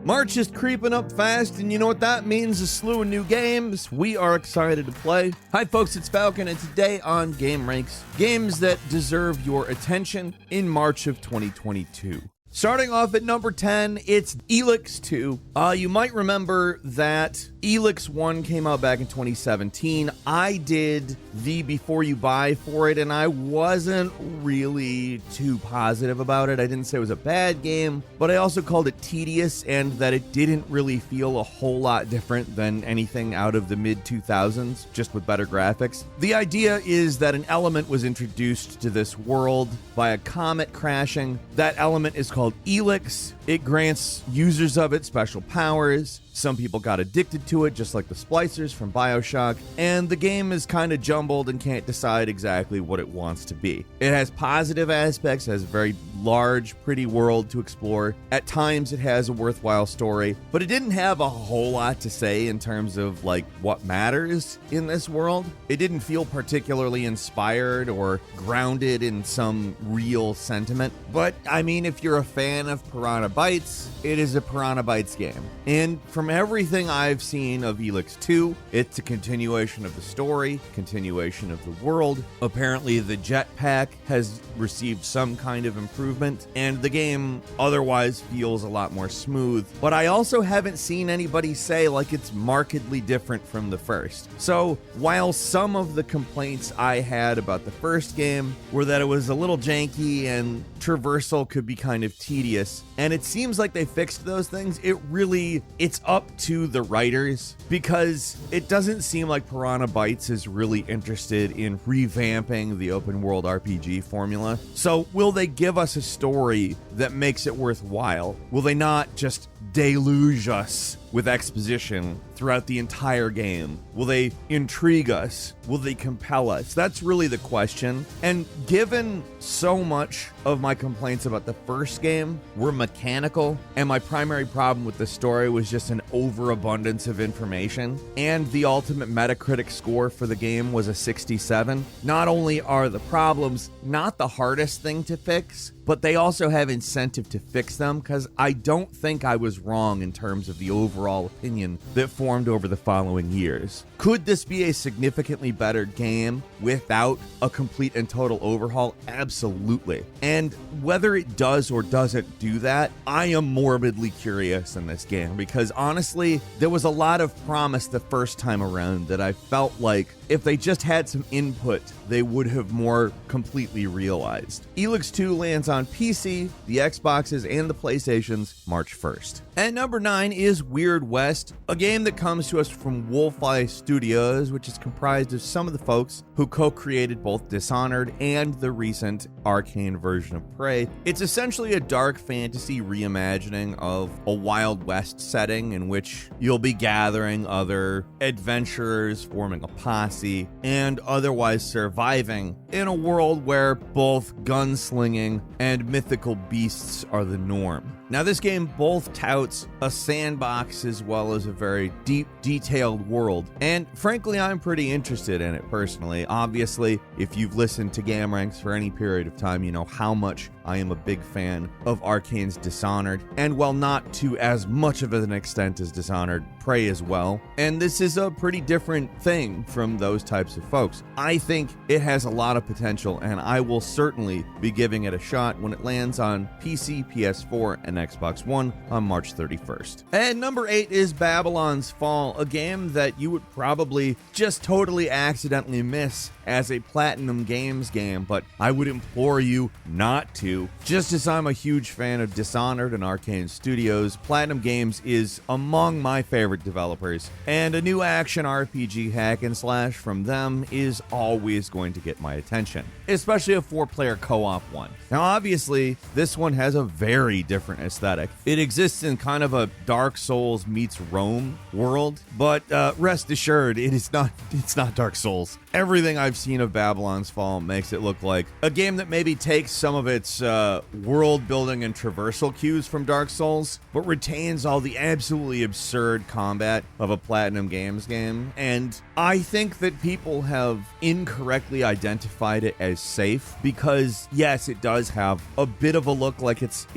March is creeping up fast, and you know what that means? A slew of new games we are excited to play. Hi folks, it's Falcon, and today on gameranx, games that deserve your attention in March of 2022. Starting off at number 10, it's ELEX 2. You might remember that ELEX 1 came out back in 2017. I did the Before You Buy for it, and I wasn't really too positive about it. I didn't say it was a bad game, but I also called it tedious and that it didn't really feel a whole lot different than anything out of the mid-2000s, just with better graphics. The idea is that an element was introduced to this world by a comet crashing. That element is called ELEX. It grants users of it special powers. Some people got addicted to it, just like the splicers from BioShock, and the game is kind of jumbled and can't decide exactly what it wants to be. It has positive aspects, has a very large, pretty world to explore. At times it has a worthwhile story, but it didn't have a whole lot to say in terms of like what matters in this world. It didn't feel particularly inspired or grounded in some real sentiment. But I mean, if you're a fan of Piranha Bytes, it is a Piranha Bytes game. And from everything I've seen of ELEX 2, it's a continuation of the story, continuation of the world. Apparently the jetpack has received some kind of improvement, and the game otherwise feels a lot more smooth. But I also haven't seen anybody say like it's markedly different from the first. So while some of the complaints I had about the first game were that it was a little janky and traversal could be kind of tedious, and it seems like they fixed those things, it's up to the writers, because it doesn't seem like Piranha Bytes is really interested in revamping the open world RPG formula. So will they give us a story that makes it worthwhile? Will they not just deluge us with exposition throughout the entire game? Will they intrigue us? Will they compel us? That's really the question. And given so much of my complaints about the first game were mechanical, and my primary problem with the story was just an overabundance of information, and the ultimate Metacritic score for the game was a 67, not only are the problems not the hardest thing to fix, but they also have incentive to fix them, because I don't think I was wrong in terms of the overall opinion that formed over the following years. Could this be a significantly better game without a complete and total overhaul? Absolutely. And whether it does or doesn't do that, I am morbidly curious in this game, because honestly, there was a lot of promise the first time around that I felt like if they just had some input, they would have more completely realized. ELEX 2 lands on PC, the Xboxes, and the PlayStations March 1st. At number 9 is Weird West, a game that comes to us from Wolfeye Studios, which is comprised of some of the folks who co-created both Dishonored and the recent Arcane version of Prey. It's essentially a dark fantasy reimagining of a Wild West setting in which you'll be gathering other adventurers, forming a posse, and otherwise surviving in a world where both gunslinging and mythical beasts are the norm. Now, this game both touts a sandbox as well as a very deep, detailed world, and frankly, I'm pretty interested in it personally. Obviously, if you've listened to gameranx for any period of time, you know how much I am a big fan of Arcane's Dishonored, and while not to as much of an extent as Dishonored, Prey as well. And this is a pretty different thing from those types of folks. I think it has a lot of potential, and I will certainly be giving it a shot when it lands on PC, PS4, and Xbox One on March 31st. And number 8 is Babylon's Fall, a game that you would probably just totally accidentally miss as a Platinum Games game, but I would implore you not to. Just as I'm a huge fan of Dishonored and Arcane Studios, Platinum Games is among my favorite developers, and a new action RPG hack and slash from them is always going to get my attention, especially a 4-player co-op one. Now obviously, this one has a very different aesthetic. It exists in kind of a Dark Souls meets Rome world, but rest assured, it's not Dark Souls. Everything I've seen of Babylon's Fall makes it look like a game that maybe takes some of its its world building and traversal cues from Dark Souls, but retains all the absolutely absurd combat of a Platinum Games game. And I think that people have incorrectly identified it as safe because, yes, it does have a bit of a look like it's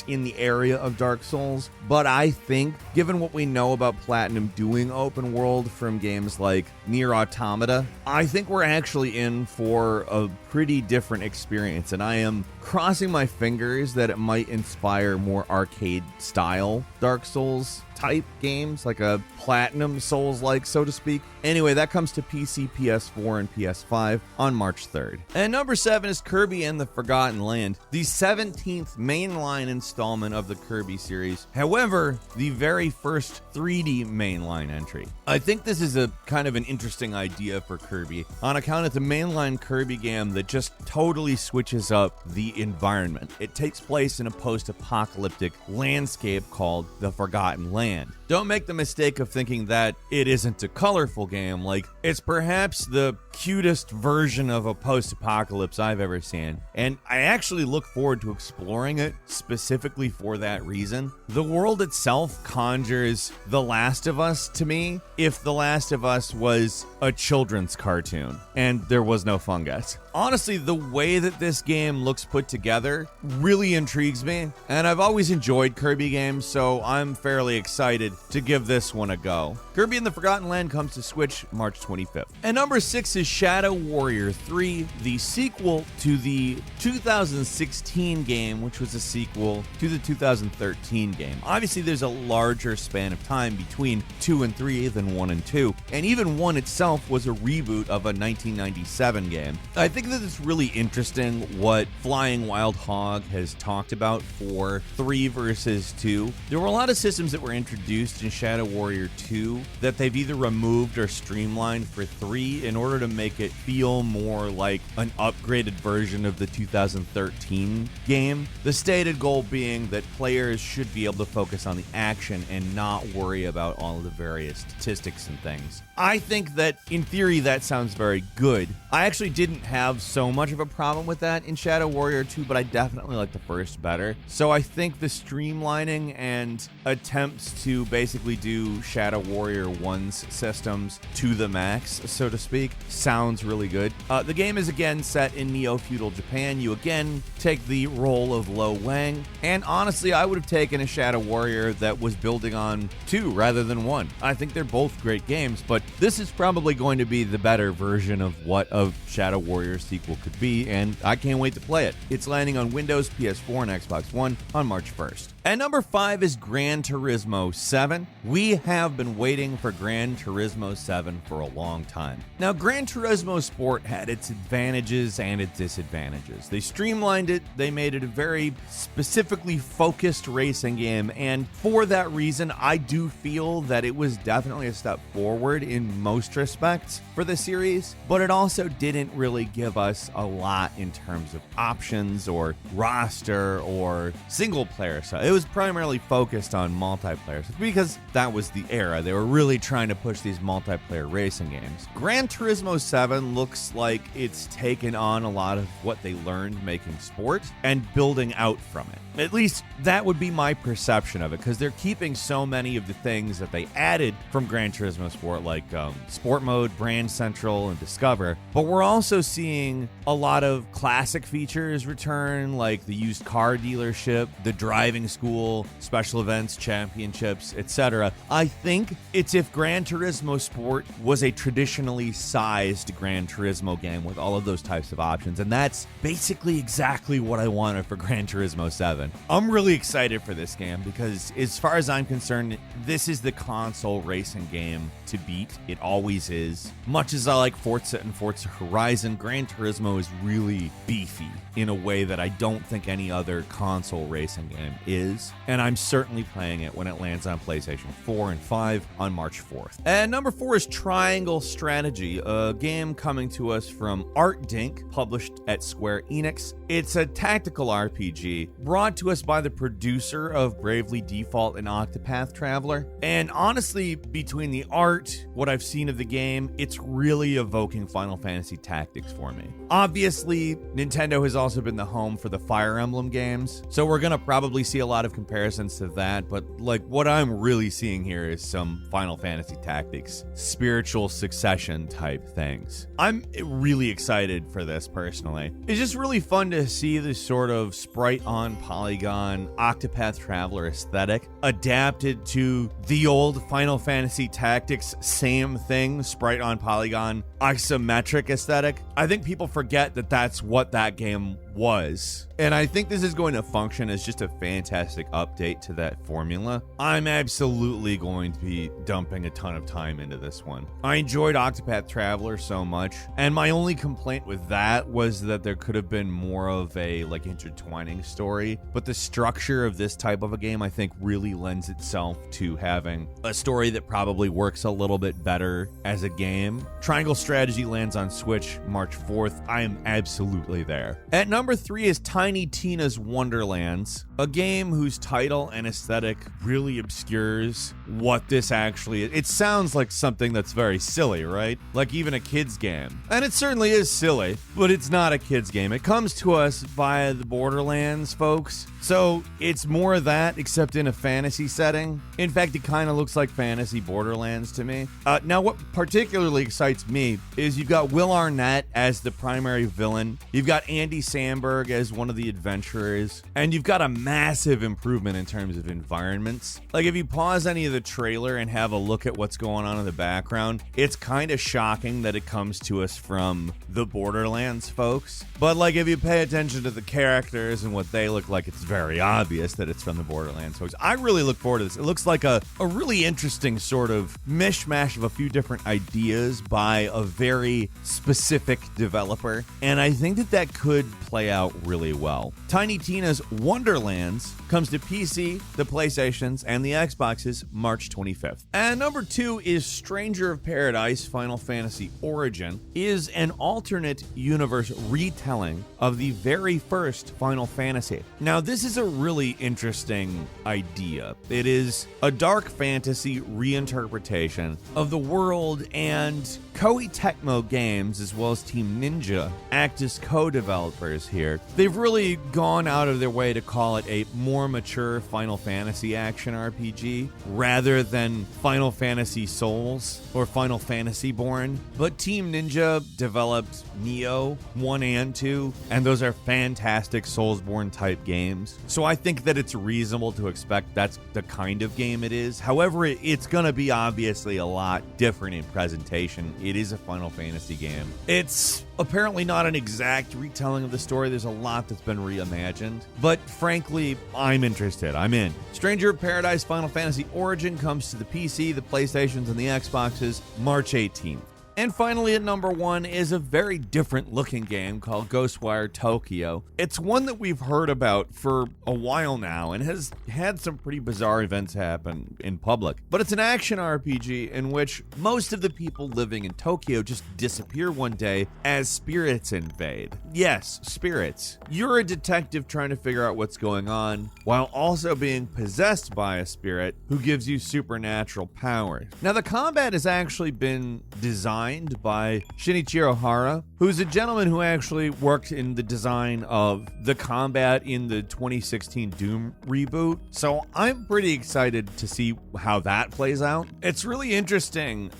in the area of Dark Souls, but I think, given what we know about Platinum doing open world from games like Nier Automata, I think we're actually in for a pretty different experience, and I am crossing my fingers that it might inspire more arcade style Dark Souls type games, like a Platinum Souls-like, so to speak. Anyway, that comes to PC, PS4, and PS5 on March 3rd. And number 7 is Kirby and the Forgotten Land, the 17th mainline installment of the Kirby series. However, the very first 3D mainline entry. I think this is a kind of an interesting idea for Kirby, on account it's a mainline Kirby game that just totally switches up the environment. It takes place in a post-apocalyptic landscape called the Forgotten Land. Don't make the mistake of thinking that it isn't a colorful game. Like, it's perhaps the cutest version of a post-apocalypse I've ever seen, and I actually look forward to exploring it specifically for that reason. The world itself conjures The Last of Us to me if The Last of Us was a children's cartoon and there was no fungus. Honestly, the way that this game looks put together really intrigues me, and I've always enjoyed Kirby games, so I'm fairly excited to give this one a go. Kirby and the Forgotten Land comes to Switch March 25th. And number 6 is Shadow Warrior 3, the sequel to the 2016 game, which was a sequel to the 2013 game. Obviously, there's a larger span of time between 2 and 3 than 1 and 2, and even 1 itself was a reboot of a 1997 game. I think that it's really interesting what Flying Wild Hog has talked about for 3 versus 2. There were a lot of systems that were introduced in Shadow Warrior 2 that they've either removed or streamlined for 3 in order to make it feel more like an upgraded version of the 2013 game. The stated goal being that players should be able to focus on the action and not worry about all of the various statistics and things. I think that, in theory, that sounds very good. I actually didn't have so much of a problem with that in Shadow Warrior 2, but I definitely like the first better. So I think the streamlining and attempts to basically do Shadow Warrior 1's systems to the max, so to speak, sounds really good. The game is again set in neo-feudal Japan. You again take the role of Lo Wang, and honestly, I would have taken a Shadow Warrior that was building on 2 rather than 1. I think they're both great games, but this is probably going to be the better version of what a Shadow Warrior sequel could be, and I can't wait to play it. It's landing on Windows, PS4, and Xbox One on March 1st. And number 5 is Gran Turismo 7. We have been waiting for Gran Turismo 7 for a long time. Now, Gran Turismo Sport had its advantages and its disadvantages. They streamlined it, they made it a very specifically focused racing game, and for that reason, I do feel that it was definitely a step forward in most respects for the series, but it also didn't really give us a lot in terms of options or roster or single player. So it was primarily focused on multiplayer because that was the era. They were really trying to push these multiplayer racing games. Gran Turismo 7 looks like it's taken on a lot of what they learned making Sport and building out from it. At least that would be my perception of it, because they're keeping so many of the things that they added from Gran Turismo Sport, like Sport Mode, Brand Central, and Discover. But we're also seeing a lot of classic features return, like the used car dealership, the driving school, special events, championships, etc. I think it's if Gran Turismo Sport was a traditionally sized Gran Turismo game with all of those types of options, and that's basically exactly what I wanted for Gran Turismo 7. I'm really excited for this game because, as far as I'm concerned, this is the console racing game to beat. It always is. Much as I like Forza and Forza Horizon, Gran Turismo is really beefy in a way that I don't think any other console racing game is, and I'm certainly playing it when it lands on PlayStation 4 and 5 on March 4th. And number 4 is Triangle Strategy, a game coming to us from Art Dink, published at Square Enix. It's a tactical RPG brought to us by the producer of Bravely Default and Octopath Traveler. And honestly, between the art, what I've seen of the game, it's really evoking Final Fantasy Tactics for me. Obviously, Nintendo has also also been the home for the Fire Emblem games. So we're gonna probably see a lot of comparisons to that, but like what I'm really seeing here is some Final Fantasy Tactics, spiritual succession type things. I'm really excited for this personally. It's just really fun to see this sort of sprite on polygon Octopath Traveler aesthetic adapted to the old Final Fantasy Tactics same thing, sprite on polygon isometric aesthetic. I think people forget that that's what that game was. And I think this is going to function as just a fantastic update to that formula. I'm absolutely going to be dumping a ton of time into this one. I enjoyed Octopath Traveler so much, and my only complaint with that was that there could have been more of a like intertwining story, but the structure of this type of a game I think really lends itself to having a story that probably works a little bit better as a game. Triangle Strategy lands on Switch March 4th. I am absolutely there. At number 3 is Tiny Tina's Wonderlands, a game whose title and aesthetic really obscures what this actually is. It sounds like something that's very silly, right? Like even a kid's game. And it certainly is silly, but it's not a kid's game. It comes to us via the Borderlands folks. So it's more of that, except in a fantasy setting. In fact, it kind of looks like fantasy Borderlands to me. Now, what particularly excites me is you've got Will Arnett as the primary villain. You've got Andy Samberg as one of the adventurers. And you've got a massive improvement in terms of environments. Like if you pause any of the trailer and have a look at what's going on in the background, it's kind of shocking that it comes to us from the Borderlands folks. But like if you pay attention to the characters and what they look like, it's very obvious that it's from the Borderlands folks. I really look forward to this. It looks like a really interesting sort of mishmash of a few different ideas by a very specific developer, and I think that could play out really well. Tiny Tina's Wonderlands comes to PC, the PlayStations, and the Xboxes March 25th. And number 2 is Stranger of Paradise Final Fantasy Origin, is an alternate universe retelling of the very first Final Fantasy. Now, this is a really interesting idea. It is a dark fantasy reinterpretation of the world, and Koei Tecmo Games, as well as Team Ninja, act as co-developers here. They've really gone out of their way to call it a more mature Final Fantasy action RPG rather than Final Fantasy Souls or Final Fantasy Born. But Team Ninja developed Neo 1 and 2, and those are fantastic Soulsborne type games. So I think that it's reasonable to expect that's the kind of game it is. However, it's going to be obviously a lot different in presentation. It is a Final Fantasy game. It's apparently not an exact retelling of the story. There's a lot that's been reimagined. But frankly, I'm interested. I'm in. Stranger of Paradise Final Fantasy Origin comes to the PC, the PlayStations, and the Xboxes March 18th. And finally at number 1 is a very different looking game called Ghostwire Tokyo. It's one that we've heard about for a while now and has had some pretty bizarre events happen in public. But it's an action RPG in which most of the people living in Tokyo just disappear one day as spirits invade. Yes, spirits. You're a detective trying to figure out what's going on while also being possessed by a spirit who gives you supernatural powers. Now the combat has actually been designed by Shinichiro Hara, who's a gentleman who actually worked in the design of the combat in the 2016 Doom reboot. So I'm pretty excited to see how that plays out. It's really interesting.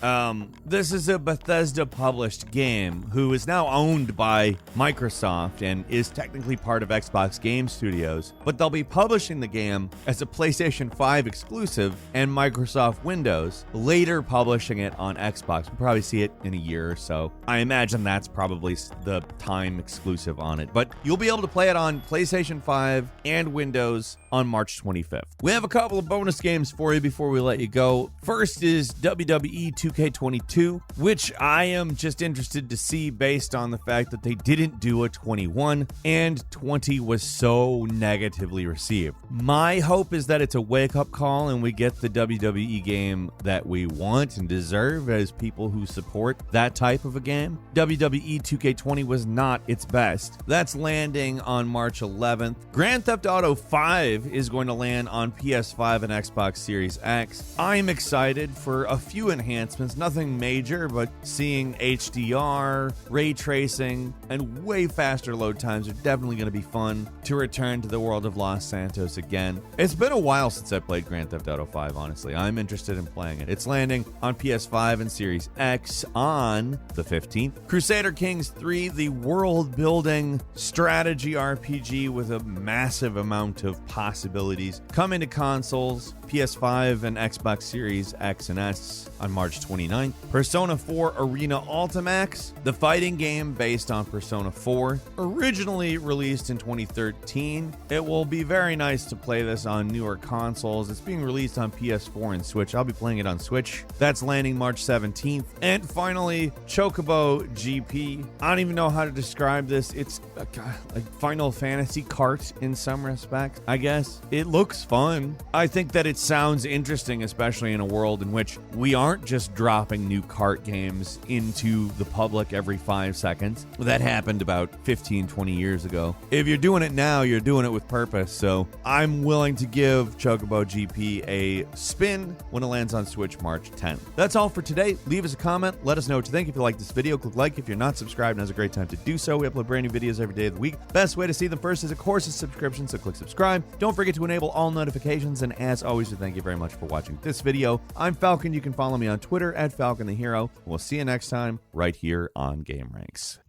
This is a Bethesda published game who is now owned by Microsoft and is technically part of Xbox Game Studios, but they'll be publishing the game as a PlayStation 5 exclusive and Microsoft Windows, later publishing it on Xbox. We'll probably see it in a year or so. I imagine that's probably the time exclusive on it, but you'll be able to play it on PlayStation 5 and Windows on March 25th. We have a couple of bonus games for you before we let you go. First is WWE 2K22, which I am just interested to see based on the fact that they didn't do a 21 and 20 was so negatively received. My hope is that it's a wake-up call and we get the WWE game that we want and deserve as people who support support that type of a game. WWE 2K20 was not its best. That's landing on March 11th. Grand Theft Auto 5 is going to land on PS5 and Xbox Series X. I'm excited for a few enhancements, nothing major, but seeing HDR, ray tracing, and way faster load times are definitely going to be fun to return to the world of Los Santos again. It's been a while since I played Grand Theft Auto 5, honestly. I'm interested in playing it. It's landing on PS5 and Series X on the 15th. Crusader Kings 3, the world-building strategy RPG with a massive amount of possibilities, coming to consoles, PS5 and Xbox Series X and S on March 29th. Persona 4 Arena Ultimax, the fighting game based on Persona 4, originally released in 2013. It will be very nice to play this on newer consoles. It's being released on PS4 and Switch. I'll be playing it on Switch. That's landing March 17th. And finally, Chocobo GP. I don't even know how to describe this. It's like Final Fantasy kart in some respects, I guess. It looks fun. I think that it sounds interesting, especially in a world in which we aren't just dropping new kart games into the public every 5 seconds. That happened about 15, 20 years ago. If you're doing it now, you're doing it with purpose. So I'm willing to give Chocobo GP a spin when it lands on Switch March 10th. That's all for today. Leave us a comment. Let us know what you think. If you like this video, click like. If you're not subscribed, now's a great time to do so. We upload brand new videos every day of the week. Best way to see them first is, of course, a subscription, so click subscribe. Don't forget to enable all notifications, and as always, we thank you very much for watching this video. I'm Falcon. You can follow me on Twitter at Falcon the Hero. We'll see you next time right here on Game Ranks.